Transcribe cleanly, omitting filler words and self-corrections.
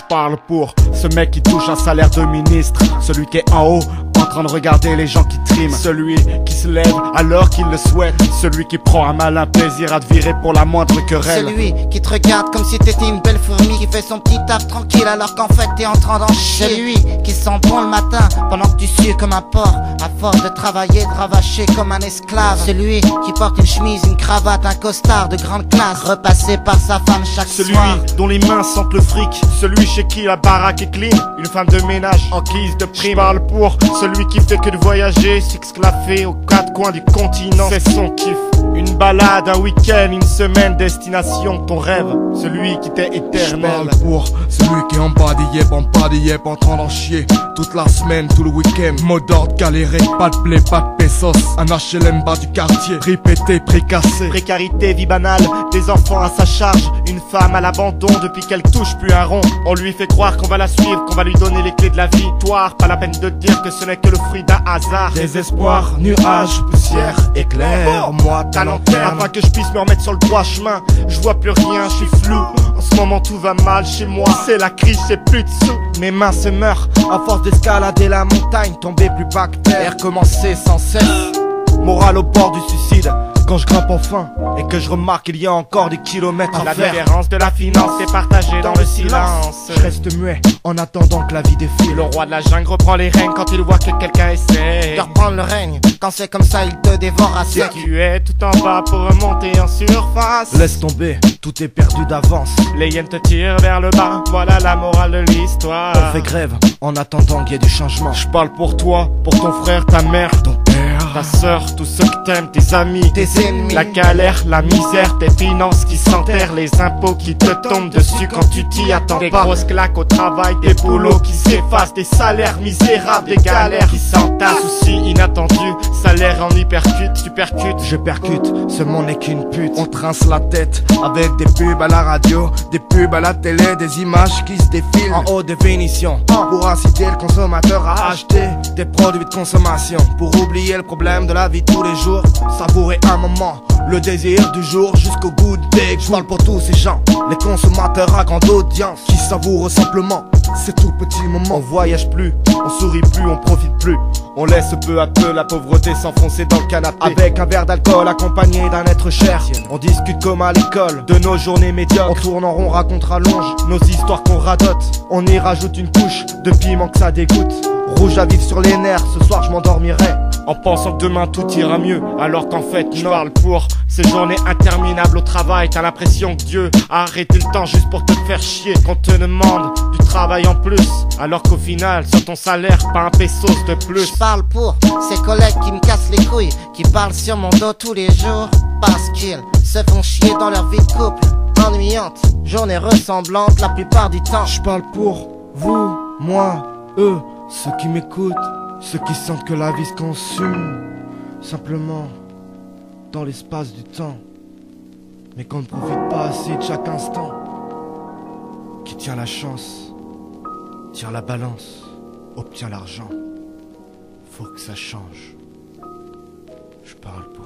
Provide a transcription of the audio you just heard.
parle pour ce mec qui touche un salaire de ministre, celui qui est en haut en train de regarder les gens qui triment, celui qui se lève alors qu'il le souhaite, celui qui prend un malin plaisir à te virer pour la moindre querelle, celui qui te regarde comme si t'étais une belle fourmi qui fait son petit taf tranquille alors qu'en fait t'es en train d'en chier, celui qui sent bon le matin pendant que tu sues comme un porc à force de travailler, de ravacher comme un esclave, celui qui porte une chemise, une cravate, un costard de grande classe repassé par sa femme chaque celui soir, dont les mains sentent le fric, celui chez qui la baraque est clean, une femme de ménage en guise de prime. Parle pour celui qui fait que de voyager, s'exclaffer aux quatre coins du continent, c'est son kiff. Une balade, un week-end, une semaine, destination, ton rêve, celui qui t'est éternel. J'parle pour celui qui est en bas des yep, en train d'en chier toute la semaine, tout le week-end. Mot d'ordre galéré, pas de blé, pas de pesos. Un HLM bas du quartier, répété, précassé. Précarité, vie banale, des enfants à sa charge, une femme à l'abandon depuis qu'elle touche plus un rond. On lui fait croire qu'on va la suivre, qu'on va lui donner les clés de la victoire. Pas la peine de dire que ce n'est que le fruit d'un hasard. Désespoir, nuages, poussière, éclair, moi ta lanterne. Afin que je puisse me remettre sur le droit chemin, je vois plus rien, je suis flou. En ce moment tout va mal chez moi, c'est la crise, j'ai plus de sous. Mes mains se meurent à force d'escalader la montagne, tomber plus bas que terre, recommencer sans cesse. Morale au bord du suicide, quand je grimpe enfin et que je remarque qu'il y a encore des kilomètres à faire. La différence de la finance est partagée dans le silence. Je reste muet en attendant que la vie défile. Le roi de la jungle reprend les rênes quand il voit que quelqu'un essaie de reprendre le règne. Quand c'est comme ça, il te dévore à sec. Tu es tout en bas pour remonter en surface. Laisse tomber, tout est perdu d'avance. Les hyènes te tirent vers le bas, voilà la morale de l'histoire. On fait grève en attendant qu'il y ait du changement. Je parle pour toi, pour ton frère, ta mère, ton père, ta sœur, tous ceux que t'aimes, tes amis, tes ennemis. La galère, la misère, tes finances qui s'enterrent, les impôts qui te tombent dessus quand tu t'y attends pas. Des grosses claques au travail, des boulots qui s'effacent, des salaires misérables, des galères qui s'entassent. Soucis inattendus, salaire en hypercute, tu percutes. Je percute, ce monde n'est qu'une pute. On trince la tête avec des pubs à la radio, des pubs à la télé, des images qui se défilent en haute définition pour inciter le consommateur à acheter des produits de consommation. Pour oublier le problème de la vie de tous les jours, savourer un moment, le désir du jour jusqu'au goût de dégoût. Je parle pour tous ces gens, les consommateurs à grande audience, qui savourent simplement ces tout petits moments. On voyage plus, on sourit plus, on profite plus. On laisse peu à peu la pauvreté s'enfoncer dans le canapé. Avec un verre d'alcool accompagné d'un être cher, on discute comme à l'école de nos journées médiocres. On tourne en rond, raconte rallonge nos histoires qu'on radote. On y rajoute une couche de piment que ça dégoûte. Rouge à vif sur les nerfs, ce soir je m'endormirai en pensant que demain tout ira mieux, alors qu'en fait je parle pour ces journées interminables au travail. T'as l'impression que Dieu a arrêté le temps juste pour te faire chier, qu'on te demande du travail en plus, alors qu'au final sur ton salaire pas un pesos de plus. Je parle pour ces collègues qui me cassent les couilles, qui parlent sur mon dos tous les jours, parce qu'ils se font chier dans leur vie de couple ennuyante, journée ressemblante la plupart du temps. Je parle pour vous, moi, eux, ceux qui m'écoutent, ceux qui sentent que la vie se consume simplement dans l'espace du temps, mais qu'on ne profite pas assez de chaque instant. Qui tient la chance, tire la balance, obtient l'argent. Faut que ça change. Je parle pour